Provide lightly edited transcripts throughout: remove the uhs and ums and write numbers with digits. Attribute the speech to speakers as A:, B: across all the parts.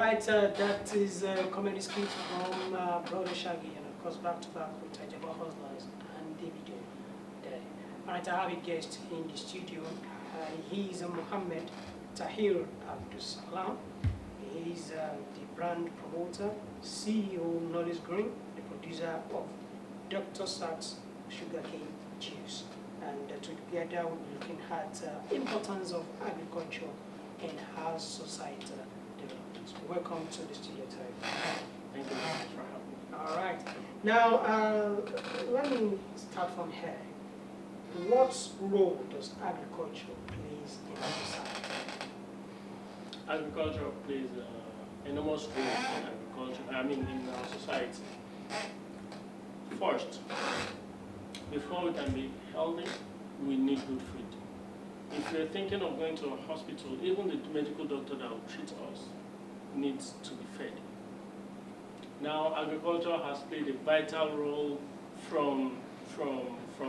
A: Right, that is a comedy skit from Brother Shaggy, and of course back to back with Ajaba Hustlers and Davido there. Alright, I have a guest in the studio. He is Mohammed Tahir Abdul Salam. He is the brand promoter, CEO Knowledge Green, the producer of Dr. Sachs Sugarcane Juice. And together we'll be looking at the importance of agriculture in our society. Welcome to the studio, Terry.
B: Thank you very much for having me.
A: All right. Now, let me start from here. What role does agriculture play in our society?
B: Agriculture plays an enormous role in agriculture, in our society. First, before we can be healthy, we need good food. If we're thinking of going to a hospital, even the medical doctor that will treat us needs to be fed. Now, agriculture has played a vital role from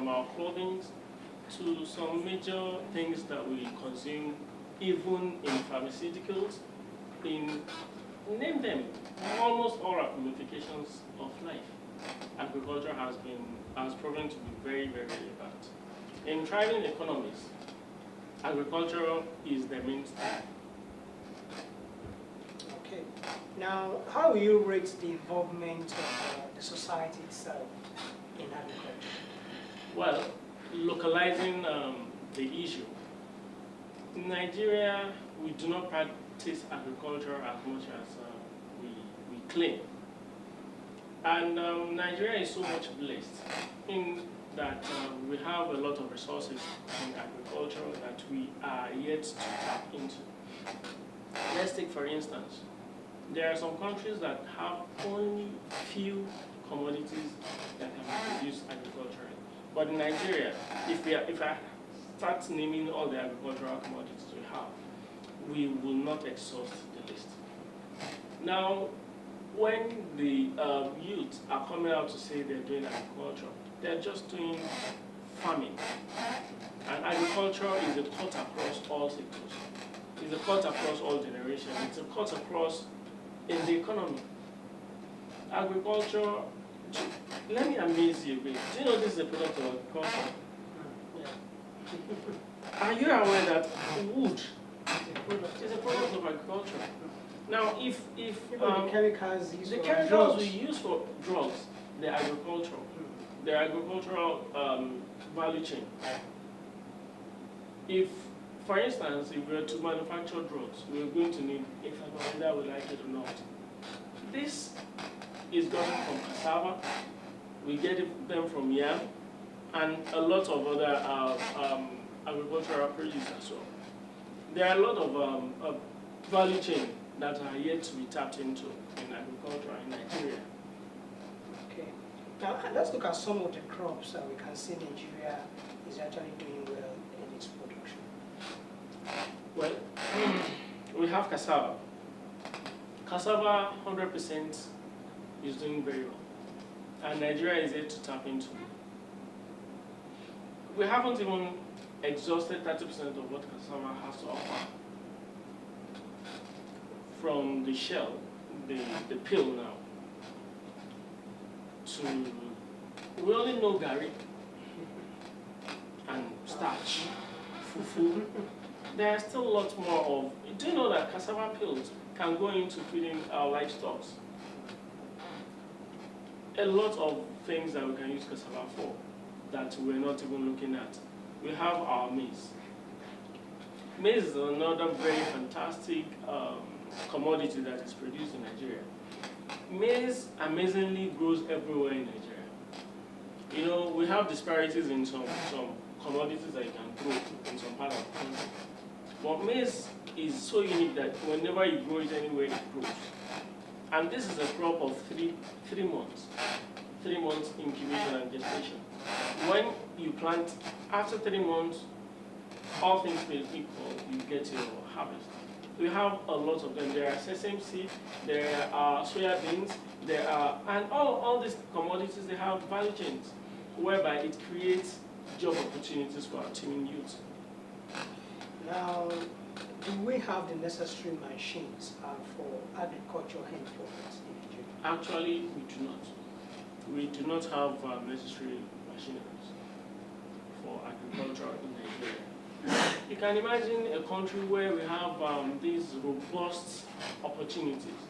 B: our clothing to some major things that we consume, even in pharmaceuticals, in name them, almost all ramifications of life. Agriculture has proven to be very, very relevant. In thriving economies, agriculture is the mainstay.
A: Okay. Now, how will you rate the involvement of the society itself in agriculture?
B: Well, localizing the issue. In Nigeria, we do not practice agriculture as much as we claim. And Nigeria is so much blessed in that we have a lot of resources in agriculture that we are yet to tap into. Let's take, for instance, there are some countries that have only few commodities that can be produced agriculturally. But in Nigeria, if I start naming all the agricultural commodities we have, we will not exhaust the list. Now, when the youth are coming out to say they're doing agriculture, they're just doing farming. And agriculture is a cut across all sectors. It's a cut across all generations. It's a cut across in the economy. Agriculture, let me amaze you a bit. Do you know this is a product of agriculture? Yeah. Are you aware that wood is a product of agriculture? Now, if
A: the chemicals
B: we use for drugs, they're agricultural. They're agricultural value chain. If, for instance, if we were to manufacture drugs, we're going to need a farmer, whether we like it or not. This is gotten from cassava, we get them from yam, and a lot of other agricultural produce as well. There are a lot of value chain that are yet to be tapped into in agriculture in Nigeria.
A: Okay. Now, let's look at some of the crops that we can see Nigeria is actually doing well in its production.
B: Well, we have cassava. Cassava, 100% is doing very well. And Nigeria is yet to tap into. We haven't even exhausted 30% of what cassava has to offer. From the shell, the peel now, to, we only know gari and starch, fufu. There are still a lot more of, do you know that cassava peels can go into feeding our livestock? A lot of things that we can use cassava for that we're not even looking at. We have our maize. Maize is another very fantastic commodity that is produced in Nigeria. Maize amazingly grows everywhere in Nigeria. You know, we have disparities in some commodities that you can grow in some part of the country. But maize is so unique that whenever you grow it anywhere, it grows. And this is a crop of three months. 3 months incubation and gestation. When you plant, after 3 months, all things being equal, you get your harvest. We have a lot of them. There are sesame seed, there are soya beans, and all these commodities, they have value chains, whereby it creates job opportunities for our teeming youth.
A: Now, do we have the necessary machines for agriculture henceforth in Nigeria?
B: Actually, we do not. We do not have necessary machineries for agriculture in Nigeria. You can imagine a country where we have these robust opportunities,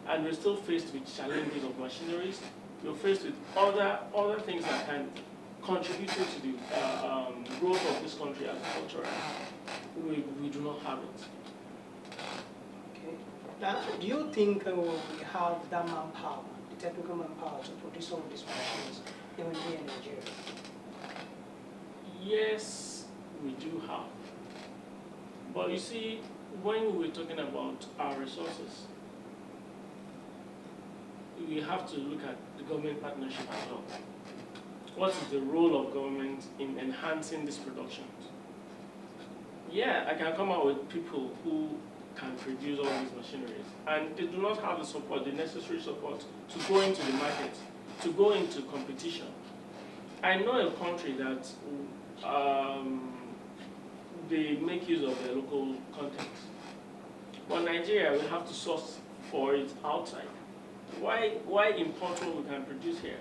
B: and we're still faced with challenges of machineries. We're faced with other things that can contribute to the growth of this country agriculturally. We do not have it.
A: Okay. Now, do you think we have that manpower, the technical manpower, to produce some of these machines even here in Nigeria?
B: Yes, we do have. But you see, when we're talking about our resources, we have to look at the government partnership as well. What is the role of government in enhancing this production? Yeah, I can come out with people who can produce all these machineries, and they do not have the support, the necessary support to go into the market, to go into competition. I know a country that they make use of their local content. But Nigeria, we have to source for it outside. Why import what we can produce here?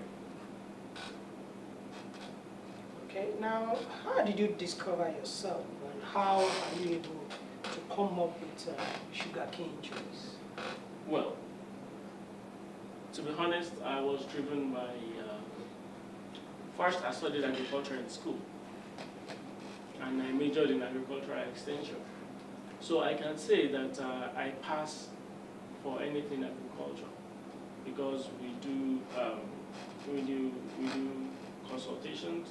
A: Okay, now, how did you discover yourself, and how are you able to come up with sugarcane juice?
B: Well, to be honest, I was driven by, first I studied agriculture in school, and I majored in agricultural extension. So I can say that I pass for anything agriculture, because we do consultations,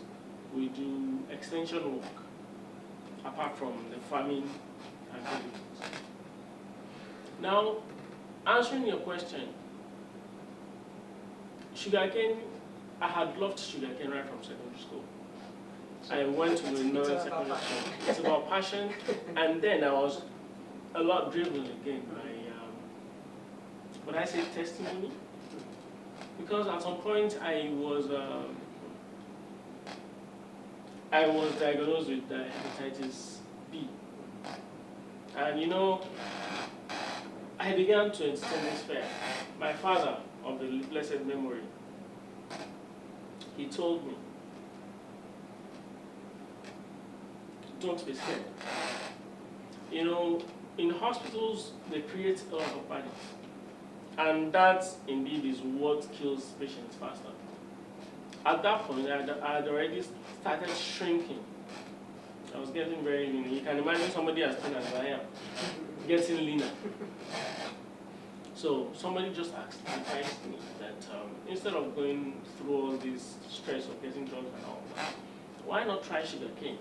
B: we do extension work, apart from the farming activities. Now, answering your question, sugarcane, I had loved sugarcane right from secondary school. I went to another secondary school. It's about passion, and then I was a lot driven again by, what I say, testimony, because at some point I was diagnosed with hepatitis B, and you know, I began to entertain this fear. My father, of the blessed memory, he told me, don't be scared. You know, in hospitals, they create a lot of panic. And that, indeed, is what kills patients faster. At that point, I had already started shrinking. I was getting very lean. You can imagine somebody as thin as I am, getting leaner. So somebody just advised me that instead of going through all this stress of getting drugs and all that, why not try sugarcane?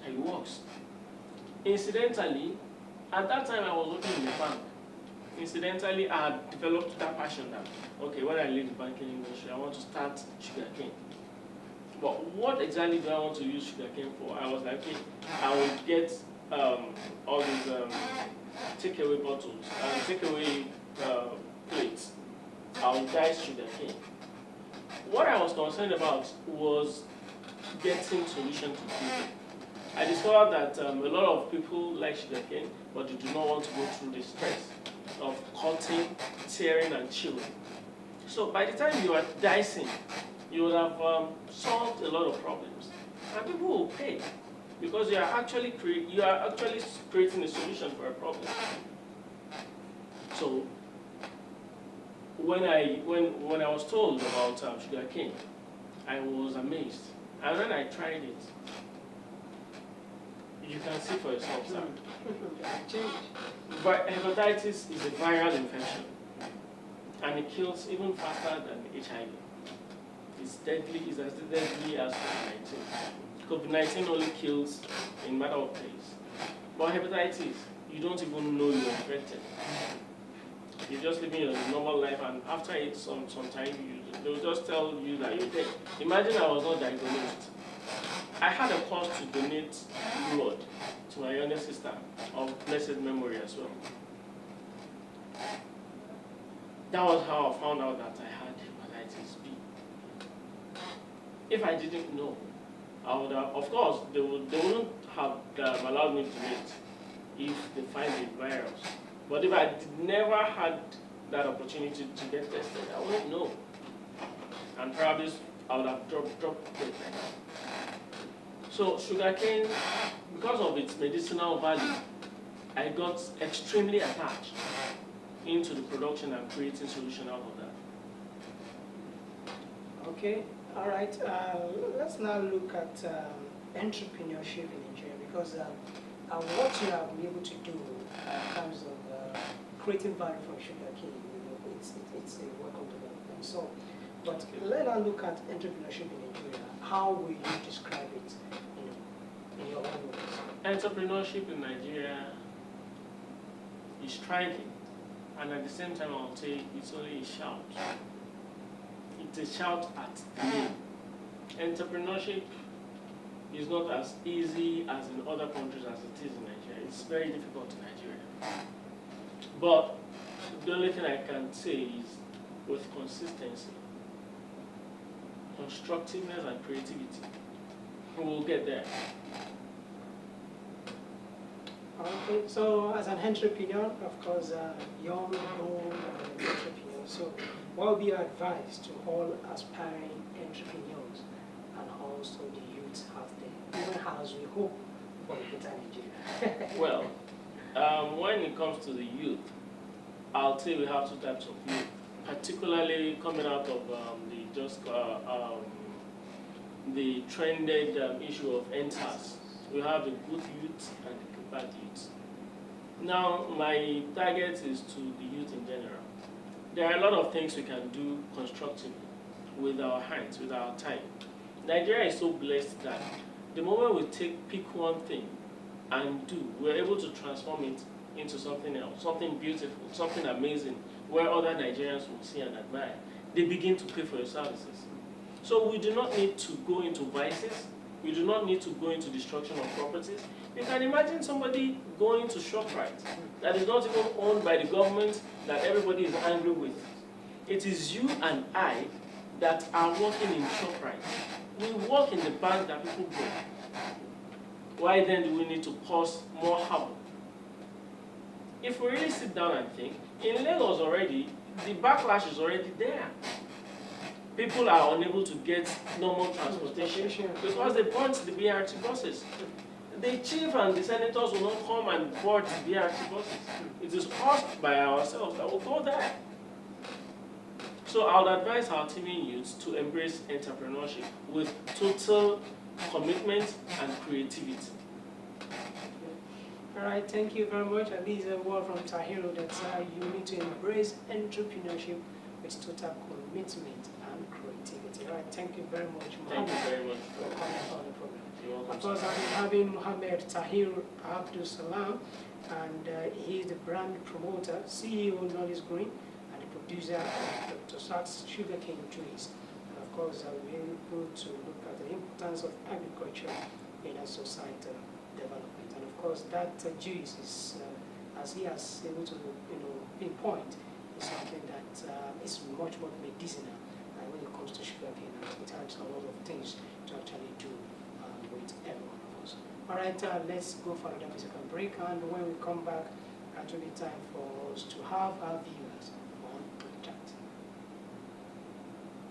B: And it works. Incidentally, at that time I was working in the bank. Incidentally, I had developed that passion that, okay, when I leave the banking industry, I want to start sugarcane. But what exactly do I want to use sugarcane for? I was like, okay, I will get all these takeaway bottles, takeaway plates. I will dye sugarcane. What I was concerned about was getting solution to people. I discovered that a lot of people like sugarcane, but they do not want to go through the stress of cutting, tearing, and chewing. So by the time you are dicing, you would have solved a lot of problems, and people will pay because you are actually creating a solution for a problem. So when I was told about sugarcane, I was amazed, and when I tried it, you can see for yourself, sir. But hepatitis is a viral infection, and it kills even faster than HIV. It's deadly, it's as deadly as COVID-19. COVID-19 only kills in a matter of days. But hepatitis, you don't even know you're infected. You're just living your normal life, and after it, some time, they'll just tell you that you're dead. Imagine I was not diagnosed. I had a cause to donate blood to my younger sister of blessed memory as well. That was how I found out that I had hepatitis B. If I didn't know, I would have, of course, they wouldn't have allowed me to wait. if they find the virus. But if I never had that opportunity to get tested, I wouldn't know. And probably I would have dropped dead by now. So sugarcane, because of its medicinal value, I got extremely attached into the production and creating solution out of that.
A: Okay, all right. Let's now look at entrepreneurship in Nigeria, because what you have been able to do in terms of creating value from sugarcane, it's a welcome development. So, but let us look at entrepreneurship in Nigeria. How will you describe it, in your own words?
B: Entrepreneurship in Nigeria is striking, and at the same time, I'll say it's only a shout. It's a shout at the name. Entrepreneurship is not as easy as in other countries as it is in Nigeria. It's very difficult in Nigeria. But the only thing I can say is with consistency, constructiveness, and creativity, we will get there.
A: Okay, so as an entrepreneur, of course, young, old entrepreneur, so what would be your advice to all aspiring entrepreneurs and also the youth out there, even as we hope for a better Nigeria?
B: Well, when it comes to the youth, I'll say we have two types of youth, particularly coming out of the trended issue of NSAS. We have the good youth and the bad youth. Now, my target is to the youth in general. There are a lot of things we can do constructively with our hands, with our time. Nigeria is so blessed that the moment we pick one thing and do, we're able to transform it into something else, something beautiful, something amazing, where other Nigerians will see and admire. They begin to pay for your services. So we do not need to go into vices. We do not need to go into destruction of properties. You can imagine somebody going to ShopRite that is not even owned by the government, that everybody is angry with. It is you and I that are working in ShopRite. We work in the bank that people go. Why then do we need to cause more havoc? If we really sit down and think, in Lagos already, the backlash is already there. People are unable to get normal transportation because they burnt the BRT buses. The chief and the senators will not come and board the BRT buses. It is caused by ourselves that will go there. So I would advise our teeming youths to embrace entrepreneurship with total commitment and creativity.
A: All right, thank you very much. And this is a word from Tahiru that you need to embrace entrepreneurship with total commitment and creativity. All right, thank you very much,
B: Thank you very much
A: for coming on the program.
B: You're welcome.
A: Of course, I've been having Mohammed Tahir Abdul Salam, and he is the brand promoter, CEO Knowledge Green, and the producer of Dr. Sachs Sugarcane Trees. And of course, I'll be able to look at the importance of agriculture in a societal development. And of course, that juice is, as he has able to pinpoint, is something that is much more medicinal when it comes to sugarcane. It has a lot of things to actually do with every one of us. All right, let's go for another musical break, and when we come back, it will be time for us to have our viewers